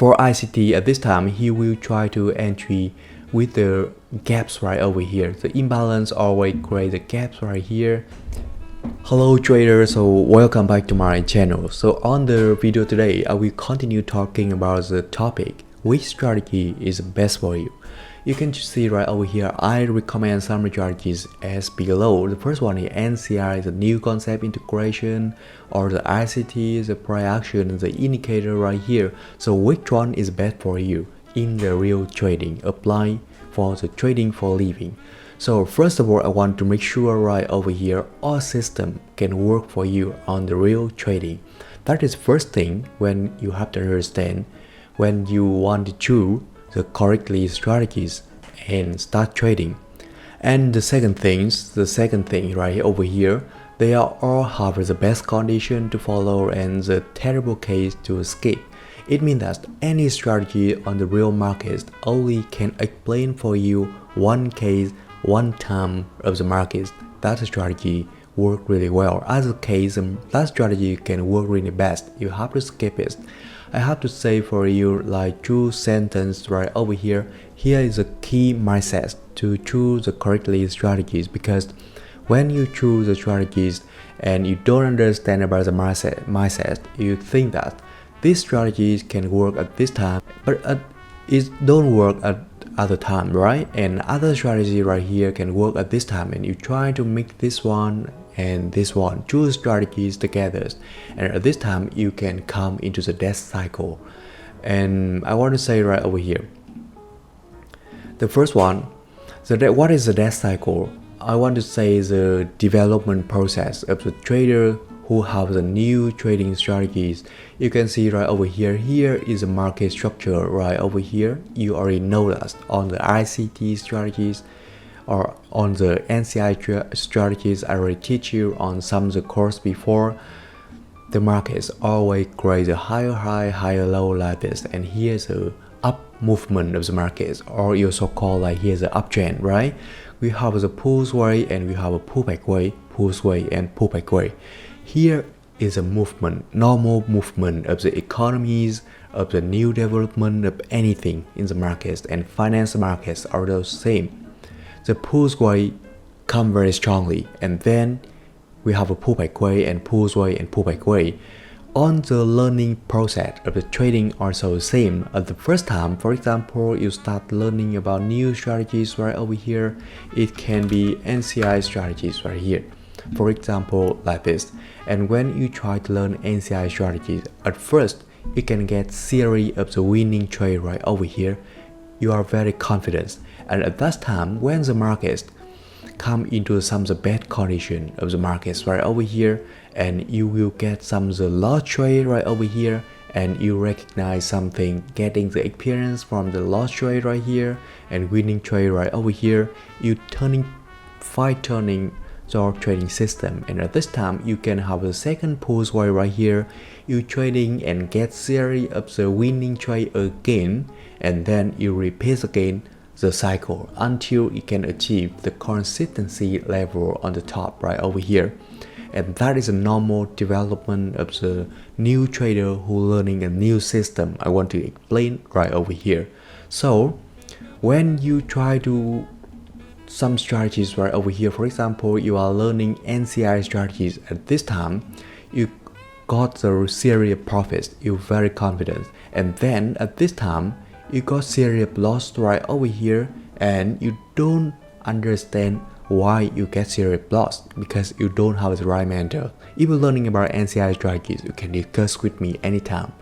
For ICT at this time, he will try to entry with the gaps right over here. The imbalance always create the gaps right here. Hello traders, so welcome back to my channel. So on the video today, I will continue talking about the topic, which strategy is best for you. You can see right over here, I recommend some strategies as below. The first one is NCI, the new concept integration, or the ICT, the price action, the indicator right here. So which one is best for you in the real trading, apply for the trading for living. So first of all, I want to make sure right over here, our system can work for you on the real trading. That is first thing when you have to understand when you want to choose the correctly strategies and start trading. And the second thing right over here, they are all have the best condition to follow and the terrible case to skip. It means that any strategy on the real market only can explain for you one case, one time of the market. That strategy work really well. As a case, that strategy can work really best. You have to skip it. I have to say for you like two sentences right over here. Here is a key mindset to choose the correctly strategies, because when you choose the strategies and you don't understand about the mindset, you think that these strategies can work at this time, but it don't work at other time, right? And other strategy right here can work at this time, and you try to make this one and this one, choose strategies together, and at this time you can come into the death cycle. And I want to say right over here, the first one, what is the death cycle? I want to say the development process of the trader who have the new trading strategies. You can see right over here, here is the market structure right over here. You already know that on the ICT strategies or on the NCI strategies, I already teach you on some of the course before. The markets always create a higher high, higher low like this, and here's the up movement of the markets, or you so called like here's the uptrend, right? We have the pull way and we have a pullback way, pull way and pullback way. Here is a movement, normal movement of the economies, of the new development of anything in the markets, and finance markets are the same. The pull way come very strongly, and then we have a pullback way and pull way and pullback way. On the learning process of the trading also the same. At the first time, for example, you start learning about new strategies right over here. It can be NCI strategies right here, for example, like this. And when you try to learn NCI strategies, at first you can get series of the winning trade right over here. You are very confident, and at that time when the markets come into some of the bad condition of the markets right over here, and you will get some of the loss trade right over here, and you recognize something, getting the experience from the loss trade right here and winning trade right over here. You turning your trading system, and at this time you can have a second pull way right here. You trading and get series of the winning trade again, and then you repeat again the cycle until you can achieve the consistency level on the top right over here. And that is a normal development of the new trader who learning a new system I want to explain right over here. So when you try to some strategies right over here, for example, you are learning NCI strategies at this time, you got the series of profits, you're very confident, and then at this time you got series of loss right over here, and you don't understand why you get series of loss because you don't have the right mentor. If you're learning about NCI strategies, you can discuss with me anytime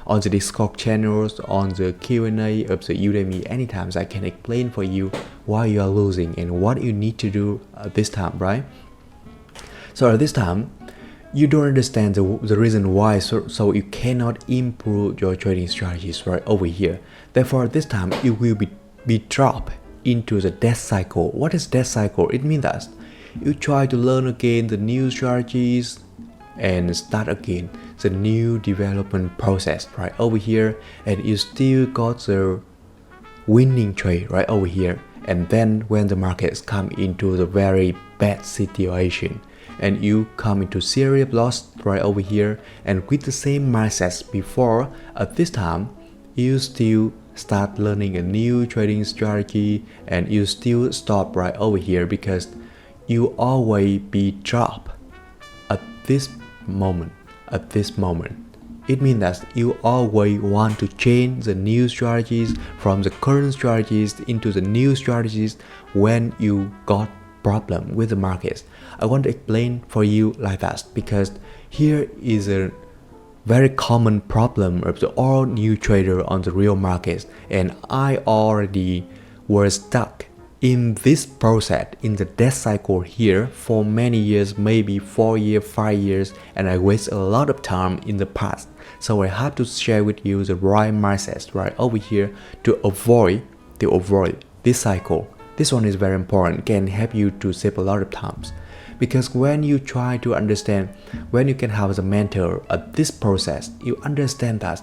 on the Discord channels, on the Q&A of the Udemy. Anytime I can explain for you why you are losing and what you need to do at this time, right? So at this time, you don't understand the reason why, so you cannot improve your trading strategies right over here. Therefore, at this time, you will be dropped into the death cycle. What is death cycle? It means that you try to learn again the new strategies and start again the new development process right over here, and you still got the winning trade right over here. And then when the markets come into the very bad situation, and you come into serious loss right over here, and with the same mindset before, at this time you still start learning a new trading strategy and you still stop right over here because you always be dropped at this moment. It means that you always want to change the new strategies from the current strategies into the new strategies when you got problem with the markets. I want to explain for you like that because here is a very common problem of the all new trader on the real markets, and I already was stuck in this process in the death cycle here for many years, maybe 4 years, 5 years, and I waste a lot of time in the past. So I have to share with you the right mindset right over here to avoid this cycle. This one is very important, can help you to save a lot of times. Because when you try to understand, when you can have the mentor at this process, you understand that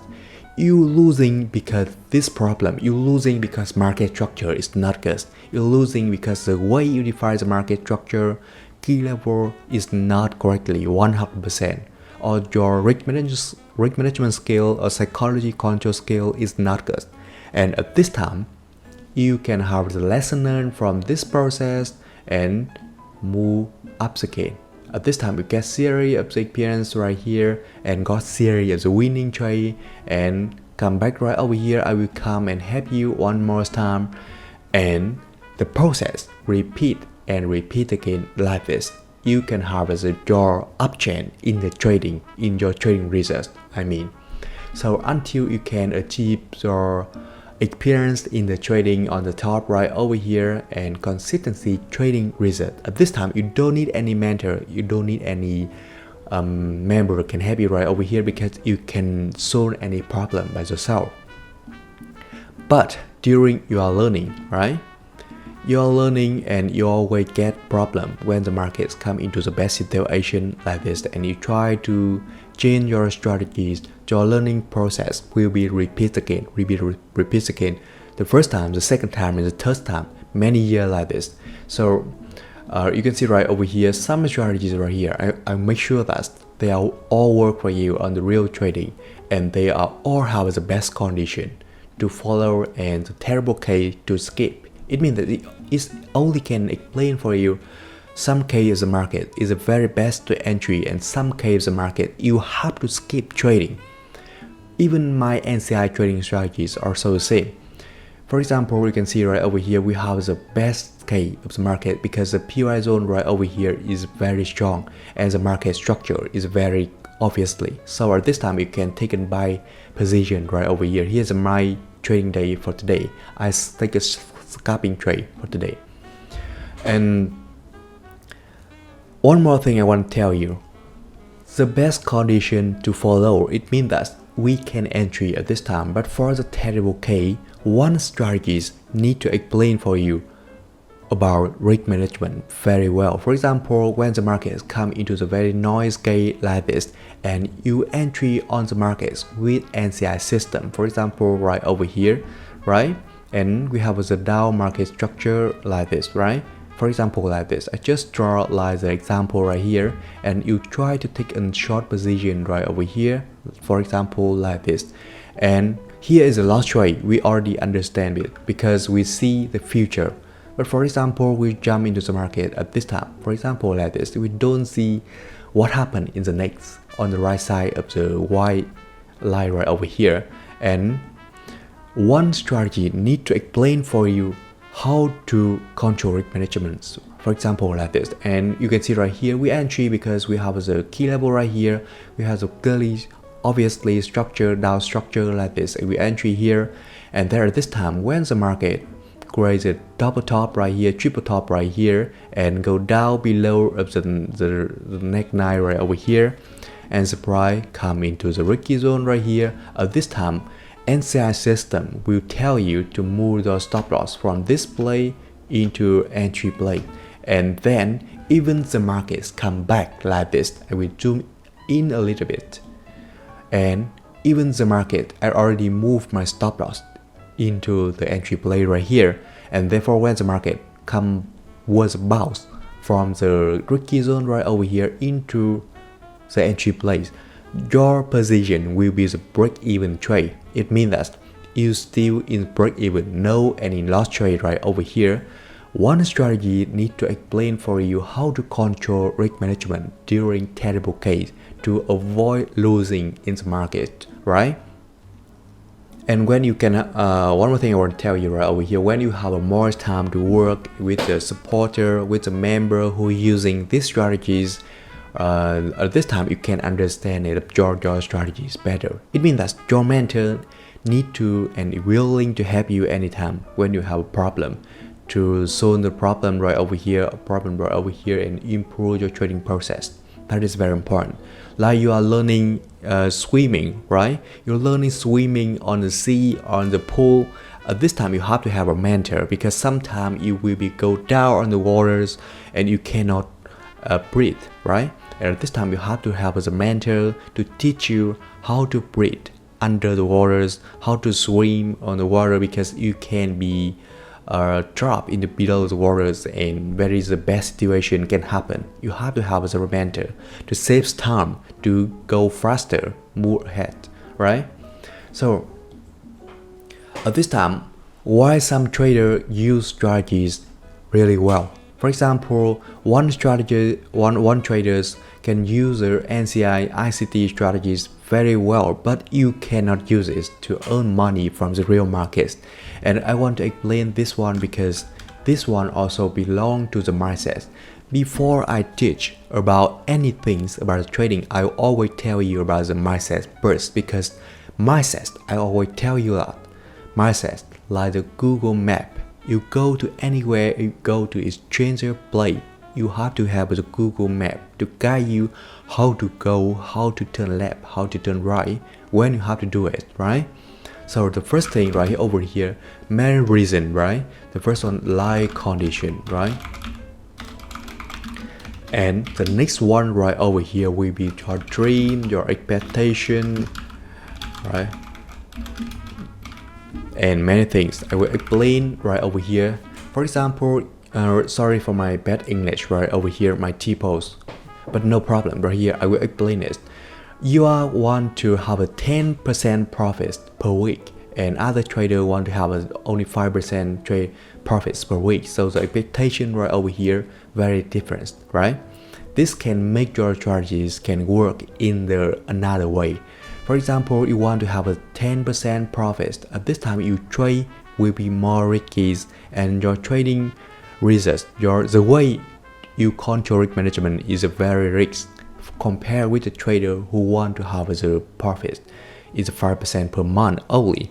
you losing because this problem, you losing because market structure is not good. You're losing because the way you define the market structure, key level is not correctly 100%, or your risk management skill or psychology control skill is not good. And at this time, you can have the lesson learned from this process and move up again. At this time, you get series of the experience right here and got series of the winning trade and come back right over here. I will come and help you one more time, and the process repeat and repeat again like this. You can harvest your uptrend in the trading, in your trading results. So until you can achieve your experience in the trading on the top right over here and consistency trading result. At this time, you don't need any mentor, you don't need any member can help you right over here because you can solve any problem by yourself. But during you are learning, right? You are learning and you always get problem when the markets come into the best situation like this, and you try to change your strategies. Your learning process will be repeat again. The first time, the second time, and the third time, many years like this. So you can see right over here some strategies right here. I make sure that they are all work for you on the real trading, and they are all have the best condition to follow and the terrible case to skip. It means that it only can explain for you some case the market is the very best to entry, and some case the market you have to skip trading. Even my NCI trading strategies are so the same. For example, you can see right over here we have the best case of the market because the PY zone right over here is very strong and the market structure is very obviously. So at this time you can take it by position right over here. Here's my trading day for today. I take a scalping trade for today. And one more thing I want to tell you. The best condition to follow, it means that we can entry at this time, but for the terrible case, one strategist need to explain for you about risk management very well. For example, when the markets come into the very noise gate like this, and you entry on the markets with NCI system, for example, right over here, right? And we have the down market structure like this, right? For example, like this, I just draw like the example right here, and you try to take a short position right over here, for example, like this. And here is a loss trade. We already understand it because we see the future. But for example, we jump into the market at this time. For example, like this, we don't see what happened in the next on the right side of the white line right over here. And one strategy need to explain for you how to control risk management, for example like this. And you can see right here we entry because we have the key level right here, we have the clearly obviously structure down structure like this, and we entry here. And there at this time when the market creates a double top right here, triple top right here, and go down below of the neckline right over here, and the price come into the risky zone right here. At this time NCI system will tell you to move the stop loss from this play into entry play, and then even the markets come back like this. I will zoom in a little bit, and even the market I already moved my stop loss into the entry play right here, and therefore when the market was bounce from the risky zone right over here into the entry place, your position will be the break-even trade. It means that you still in break even, no any loss trade right over here. One strategy need to explain for you how to control risk management during terrible case to avoid losing in the market, right? And when you can, one more thing I want to tell you right over here, when you have a more time to work with the supporter, with the member who using these strategies, at this time you can understand your strategies better. It means that your mentor need to and willing to help you anytime when you have a problem, to solve the problem right over here, and improve your trading process. That is very important. Like you are learning swimming, right? You're learning swimming on the sea, on the pool. At this time you have to have a mentor, because sometimes you will be go down on the waters and you cannot breathe, right? And at this time you have to have as a mentor to teach you how to breathe under the waters, how to swim on the water, because you can be drop in the below the waters and where is the best situation can happen. You have to have as a mentor to save time, to go faster, move ahead, right? So at this time, why some traders use strategies really well? For example, one traders can use the NCI ICT strategies very well, but you cannot use it to earn money from the real markets. And I want to explain this one because this one also belongs to the mindset. Before I teach about anything about trading, I always tell you about the mindset first, because mindset, I always tell you that mindset like the Google map. You go to anywhere, you go to a stranger place, you have to have the Google map to guide you how to go, how to turn left, how to turn right, when you have to do it, right? So the first thing right here over here, main reason, right? The first one, live condition, right? And the next one right over here will be your dream, your expectation, right? And many things I will explain right over here. For example, sorry for my bad English right over here, my T-pose, but no problem. Right here I will explain it. You want to have a 10% profits per week, and other trader want to have only 5% trade profits per week. So the expectation right over here very different, right? This can make your strategies can work in the another way. For example, you want to have a 10% profit. At this time, you trade will be more risky, and your trading results, the way you control risk management is a very risk compared with the trader who want to have the profit is 5% per month only.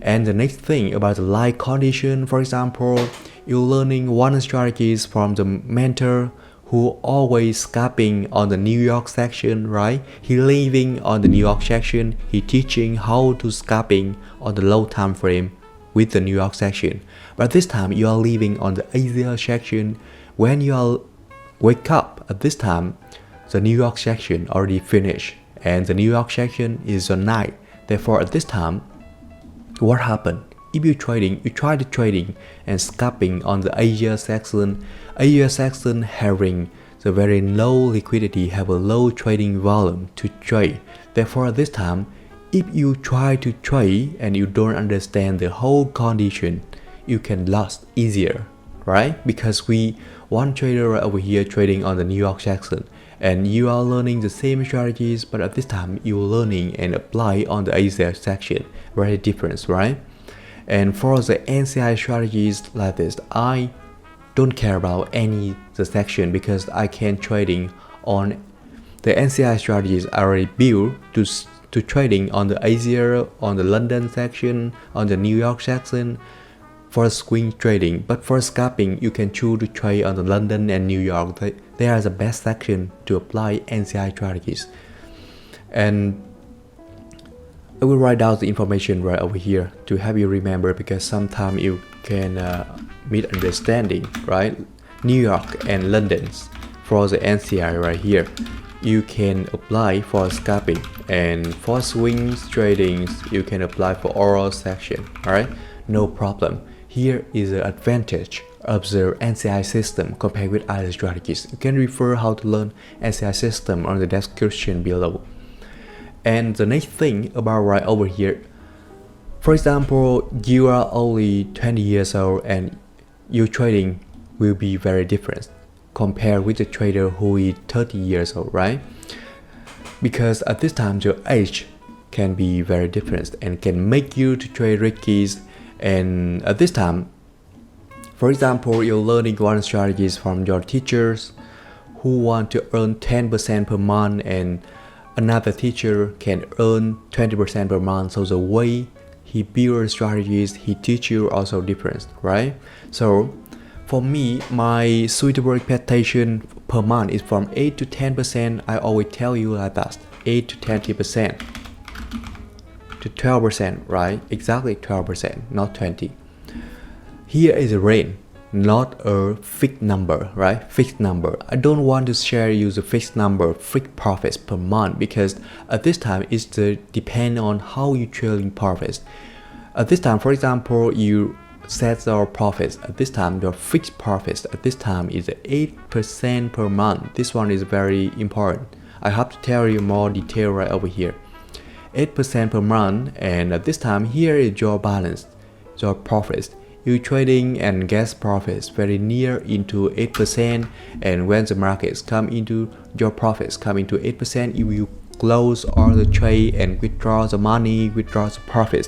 And the next thing about the live condition, for example, you're learning one strategies from the mentor who always scalping on the New York section, right? He living on the New York section, he teaching how to scalping on the low time frame with the New York section. But this time you are living on the Asia section. When you are wake up at this time, the New York section already finished and the New York section is at night. Therefore at this time, what happened? If you try to trading and scalping on the Asia section having the very low liquidity, have a low trading volume to trade. Therefore, at this time, if you try to trade and you don't understand the whole condition, you can lose easier, right? Because one trader right over here trading on the New York section, and you are learning the same strategies, but at this time you're learning and apply on the Asia section, very different, right? And for the NCI strategies like this, I don't care about any the section because I can trading on the NCI strategies I already built to trading on the Asia, on the London section, on the New York section for swing trading. But for scalping, you can choose to trade on the London and New York. They are the best section to apply NCI strategies. And I will write down the information right over here to help you remember, because sometimes you can misunderstanding, right? New York and London for the NCI right here. You can apply for scalping, and for swing tradings you can apply for oral section, alright? No problem. Here is the advantage of the NCI system compared with other strategies. You can refer how to learn NCI system on the description below. And the next thing about right over here, For example, you are only 20 years old and your trading will be very different compared with the trader who is 30 years old, right? Because at this time your age can be very different and can make you to trade risky. And at this time, for example, you're learning one strategies from your teachers who want to earn 10% per month, and another teacher can earn 20% per month. So the way he builds strategies, he teach you also different, right? So for me, my suitable expectation per month is from 8 to 10%. I always tell you like that, 8 to 20% to 12%, right? Exactly 12%, not 20. Here is a range, not a fixed number, right? Fixed number. I don't want to share you the fixed number, fixed profits per month, because at this time it's depend on how you trading profits. At this time, for example, you set your profits. At this time, your fixed profits at this time is 8% per month. This one is very important. I have to tell you more detail right over here. 8% per month, and at this time here is your balance, your profits. You trading and get profits very near into 8%, and when the markets come into your profits come into 8%, you will close all the trade and withdraw the money, withdraw the profits.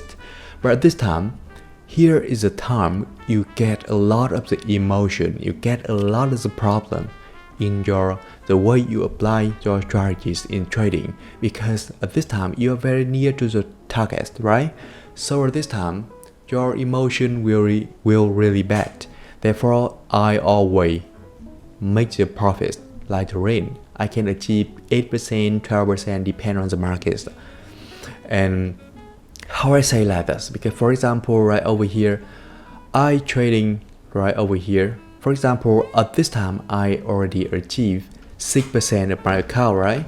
But at this time, here is the time you get a lot of the emotion, you get a lot of the problem in the way you apply your strategies in trading, because at this time you are very near to the target, right? So at this time your emotion will really bad. Therefore, I always make the profits like the range. I can achieve 8%, 12% depend on the markets. And how I say like this, because for example right over here, I trading right over here. For example, at this time I already achieved 6% of my account, right?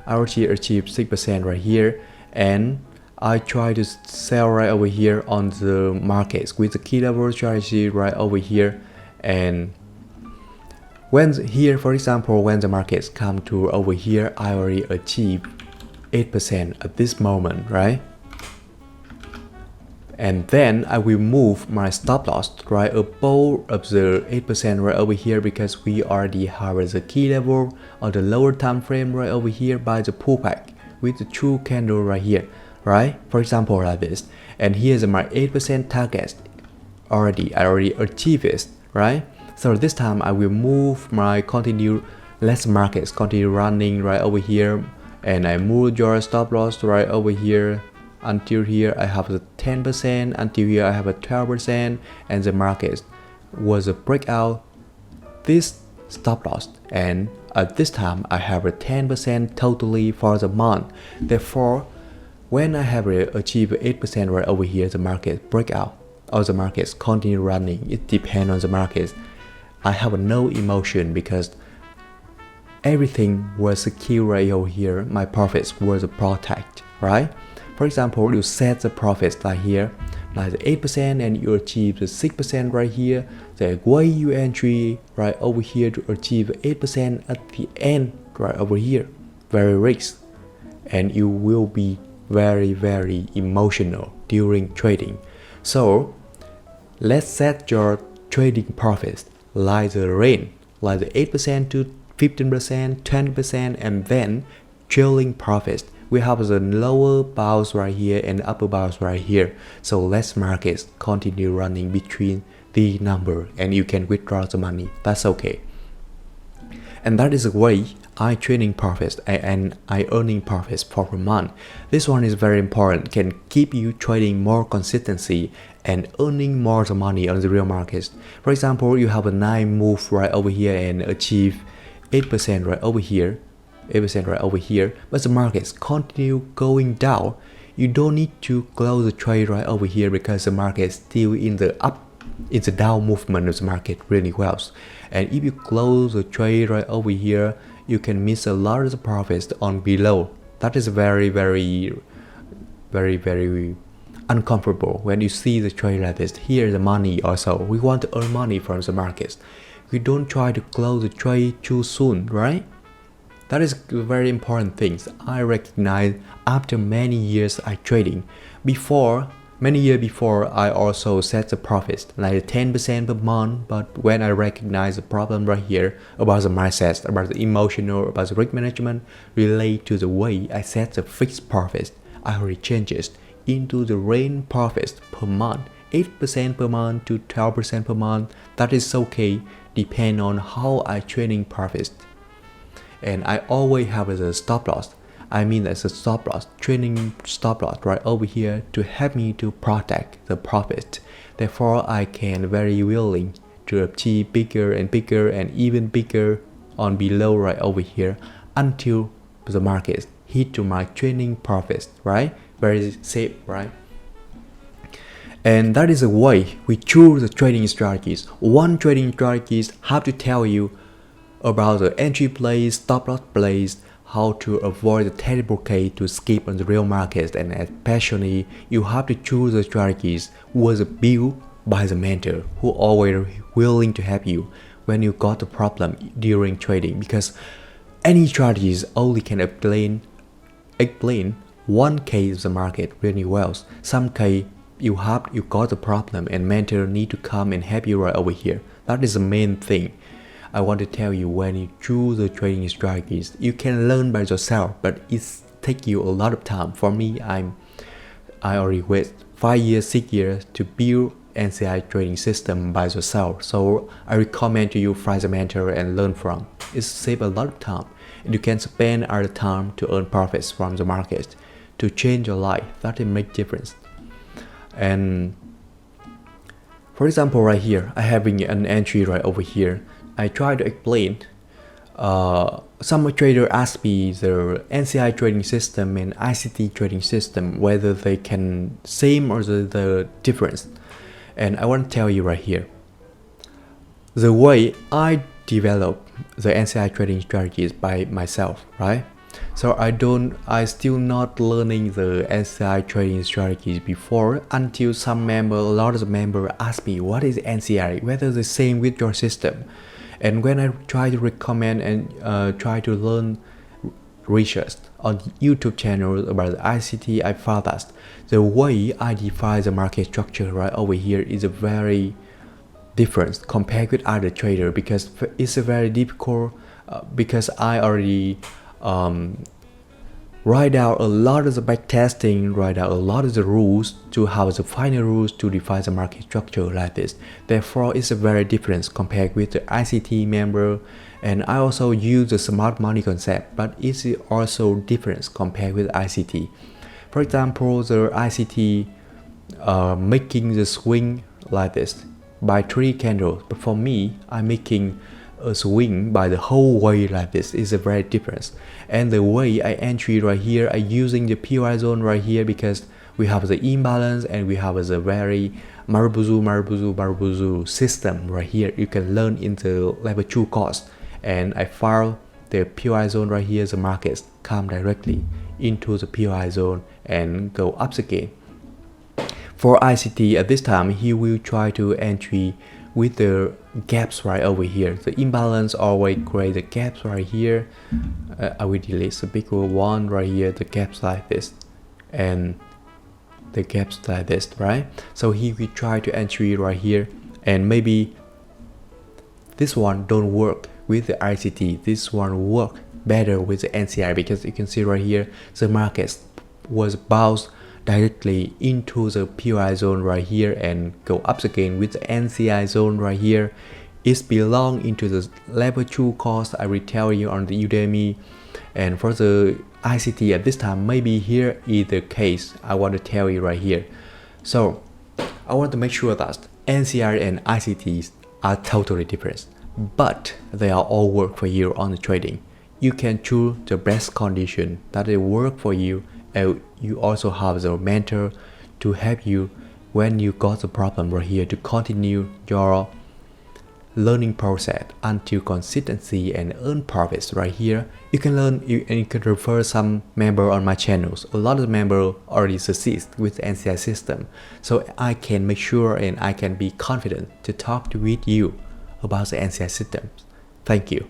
I already achieved 6% right here, and I try to sell right over here on the markets with the key level strategy right over here. And when here, for example, when the markets come to over here, I already achieved 8% at this moment, right? And then I will move my stop loss right above of the 8% right over here, because we already have the key level on the lower time frame right over here by the pullback with the true candle right here, right? For example like this. And here's my 8% target I already achieved it, right? So this time I will move my continue, let markets continue running right over here, and I move your stop loss right over here. Until here I have the 10%, until here I have a 12%, and the market was a breakout this stop loss, and at this time I have a 10% totally for the month. Therefore, when I have achieved 8% right over here, the market breakout or the markets continue running. It depends on the markets. I have no emotion because everything was secure right over here. My profits were protected, right? For example, you set the profits like here, like the 8%, and you achieve the 6% right here. The way you entry right over here to achieve 8% at the end right over here, very risky, and you will be very emotional during trading. So let's set your trading profits like the range, like the 8% to 15%, 20%, and then trailing profits. We have the lower bounds right here and upper bounds right here. So let's markets continue running between the number, and you can withdraw the money. That's okay. And that is the way I trading profits and I earning profits for a month. This one is very important, can keep you trading more consistency and earning more the money on the real markets. For example, you have a 9 move right over here and achieve 8% right over here. 8% right over here, but the markets continue going down. You don't need to close the trade right over here because the market is still in the down movement of the market really well. And if you close the trade right over here, you can miss a lot of the profits on below. That is very uncomfortable when you see the trade like this. Here the money also, we want to earn money from the markets. We don't try to close the trade too soon, right? That is very important things I recognize after many years I trading. Before, Many years before, I also set the profits like 10% per month, but when I recognize the problem right here about the mindset, about the emotional, about the risk management relate to the way I set the fixed profits, I already changed it into the range profits per month, 8% per month to 12% per month. That is okay, depend on how I training profits. And I always have a stop loss. I mean that's a stop loss, training stop loss right over here to help me to protect the profit. Therefore, I can very willing to achieve bigger and even bigger on below right over here until the market hit to my training profits, right? Very safe, right? And that is the way we choose the trading strategies. One trading strategies have to tell you about the entry place, stop loss place, how to avoid the terrible case to skip on the real market, and especially you have to choose the strategies was built by the mentor who always willing to help you when you got the problem during trading, because any strategies only can explain one case of the market really well. Some case you got the problem and mentor need to come and help you right over here. That is the main thing. I want to tell you, when you choose the trading strategies, you can learn by yourself, but it takes you a lot of time. For me, I already wait 5 years, 6 years to build NCI trading system by yourself. So I recommend to you find a mentor and learn from. It saves a lot of time. You can spend other time to earn profits from the market, to change your life. That will make difference. And for example, right here, I having an entry right over here. I try to explain. Some trader ask me the NCI trading system and ICT trading system, whether they can same or the difference. And I want to tell you right here, the way I develop the NCI trading strategies by myself, right? So I still not learning the NCI trading strategies before until a lot of the members ask me what is NCI, whether the same with your system. And when I try to recommend and try to learn research on YouTube channel about the ICT, I found that the way I define the market structure right over here is a very different compared with other trader, because it's a very difficult because I already write out a lot of the backtesting, write out a lot of the rules to have the final rules to define the market structure like this. Therefore, it's a very different compared with the ICT member. And I also use the smart money concept, but it's also different compared with ICT. For example, the ICT making the swing like this by 3 candles, but for me, I'm making a swing by the whole way like this. Is a very difference. And the way I entry right here, I using the PY zone right here, because we have the imbalance and we have the very marubuzu system right here. You can learn in the level 2 course. And I follow the PY zone right here. The markets come directly into the PY zone and go up again. For ICT at this time, he will try to entry with the gaps right over here. The imbalance always create the gaps right here. I will delete the bigger one right here, the gaps like this, and the gaps like this, right? So he will try to entry right here, and maybe this one don't work with the ICT. This one work better with the NCI, because you can see right here the market was bounced directly into the PY zone right here and go up again with the NCI zone right here. It belong into the level 2 course I will tell you on the Udemy. And for the ICT at this time, maybe here is the case I want to tell you right here. So I want to make sure that NCI and ICTs are totally different, but they are all work for you on the trading. You can choose the best condition that will work for you, and you also have the mentor to help you when you got the problem right here to continue your learning process until consistency and earn profits right here. You can learn and you can refer some member on my channels. A lot of members already succeed with the NCI system, so I can make sure and I can be confident to talk with you about the NCI systems. Thank you.